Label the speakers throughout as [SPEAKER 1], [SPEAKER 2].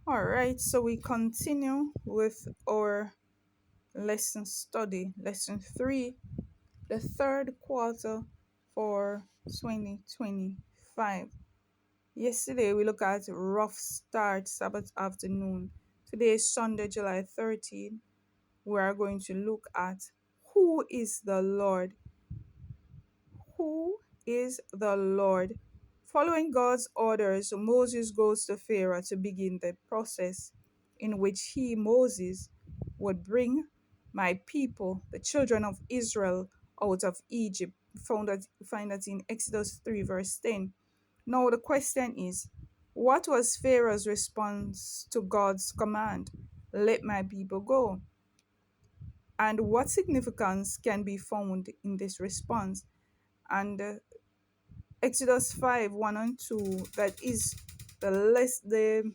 [SPEAKER 1] All right, so we continue with our lesson study, lesson 3, the third quarter for 2025. Yesterday we looked at rough start, Sabbath afternoon. Today is Sunday, July 13. We are going to look at who is the Lord. Who is the Lord? Following God's orders, Moses goes to Pharaoh to begin the process in which he, Moses, would bring my people, the children of Israel, out of Egypt. Find that in Exodus 3, verse 10. Now, the question is, what was Pharaoh's response to God's command? Let my people go. And what significance can be found in this response? And Exodus 5 1 and 2, that is the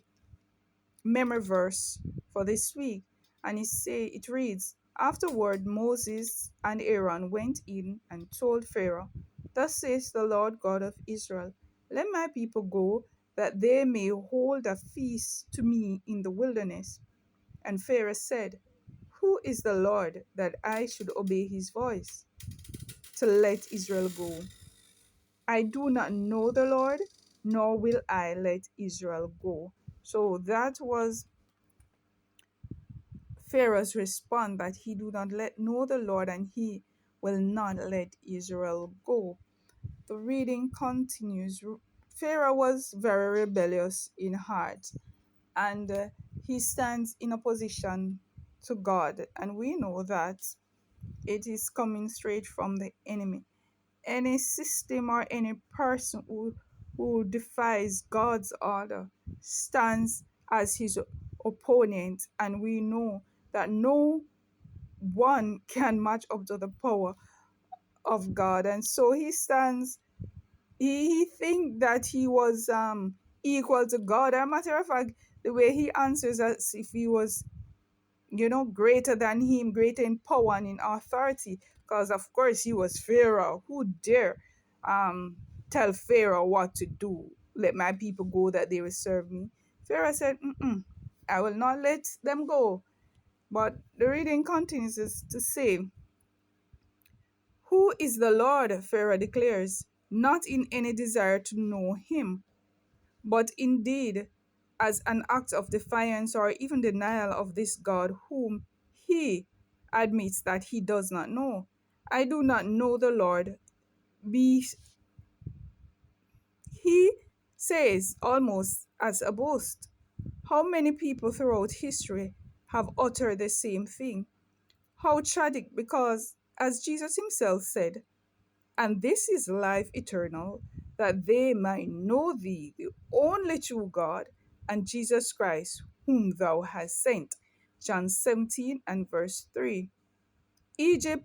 [SPEAKER 1] memory verse for this week. And it reads, Afterward Moses and Aaron went in and told Pharaoh, Thus says the Lord God of Israel, Let my people go, that they may hold a feast to me in the wilderness. And Pharaoh said, Who is the Lord that I should obey his voice to let Israel go? I do not know the Lord, nor will I let Israel go. So that was Pharaoh's response, that he do not know the Lord and he will not let Israel go. The reading continues. Pharaoh was very rebellious in heart, and he stands in opposition to God, and we know that it is coming straight from the enemy. Any system or any person who defies God's order stands as his opponent, and we know that no one can match up to the power of God. And so he stands, he think that he was equal to God. As a matter of fact, the way he answers as if he was, greater than him, greater in power and in authority. Because of course he was Pharaoh. Who dare um, tell Pharaoh what to do? Let my people go that they will serve me. Pharaoh said, I will not let them go. But the reading continues to say, Who is the Lord? Pharaoh declares, not in any desire to know him, but indeed as an act of defiance or even denial of this God whom he admits that he does not know. I do not know the Lord. Be He says almost as a boast. How many people throughout history have uttered the same thing? How tragic, because as Jesus himself said, and this is life eternal, that they might know thee, the only true God, and Jesus Christ, whom thou hast sent. John 17 and verse 3. Egypt,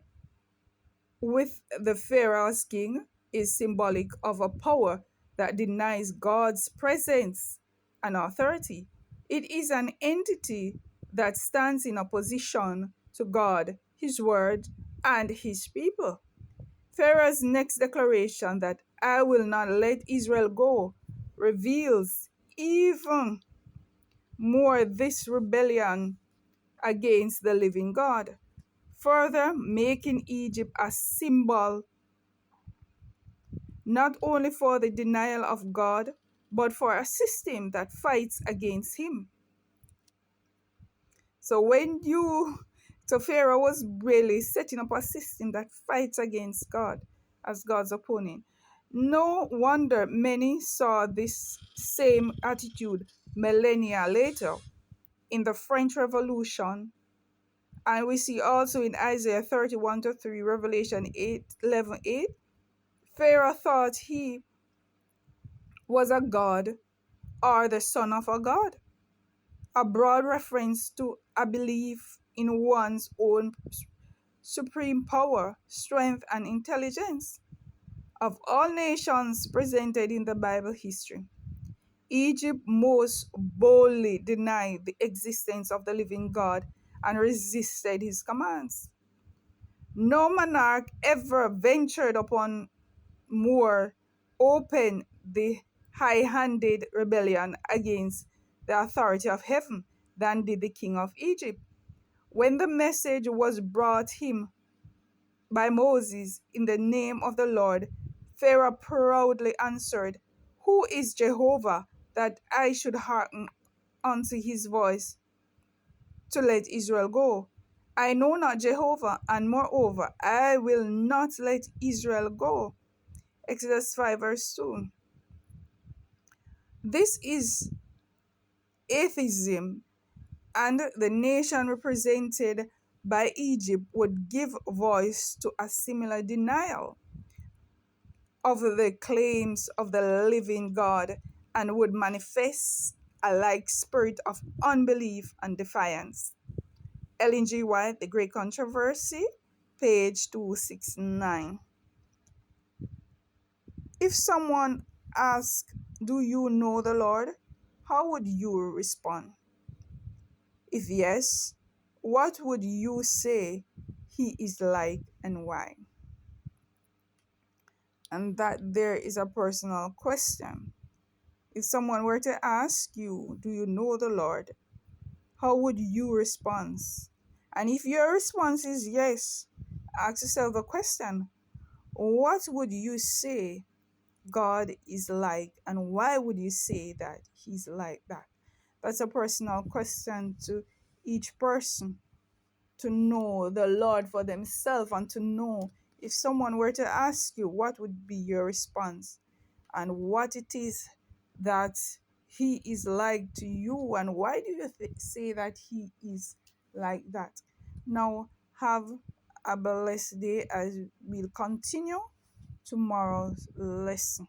[SPEAKER 1] with the Pharaoh's king, is symbolic of a power that denies God's presence and authority. It is an entity that stands in opposition to God, his word, and his people. Pharaoh's next declaration, that I will not let Israel go, reveals even more this rebellion against the living God, further making Egypt a symbol not only for the denial of God, but for a system that fights against him. So Pharaoh was really setting up a system that fights against God as God's opponent. No wonder many saw this same attitude millennia later in the French Revolution, and we see also in Isaiah 31 to 3, Revelation 8:11-8. Pharaoh thought he was a god or the son of a god, a broad reference to a belief in one's own supreme power, strength, and intelligence. Of all nations presented in the Bible history, Egypt most boldly denied the existence of the living God and resisted his commands. No monarch ever ventured upon more open the high-handed rebellion against the authority of heaven than did the king of Egypt. When the message was brought him by Moses in the name of the Lord, Pharaoh proudly answered, "Who is Jehovah that I should hearken unto his voice to let Israel go? I know not Jehovah, and moreover, I will not let Israel go." Exodus 5, verse 2. This is atheism, and the nation represented by Egypt would give voice to a similar denial of the claims of the living God and would manifest a like spirit of unbelief and defiance. Ellen G. White, The Great Controversy, page 269. If someone asks, "Do you know the Lord?" how would you respond? If yes, what would you say he is like and why? And that there is a personal question. If someone were to ask you, "Do you know the Lord?" how would you respond? And if your response is yes, ask yourself the question, what would you say God is like, and why would you say that he's like that? That's a personal question to each person, to know the Lord for themselves and to know if someone were to ask you, what would be your response and what it is that he is like to you, and why do you say that he is like that? Now, have a blessed day as we'll continue tomorrow's lesson.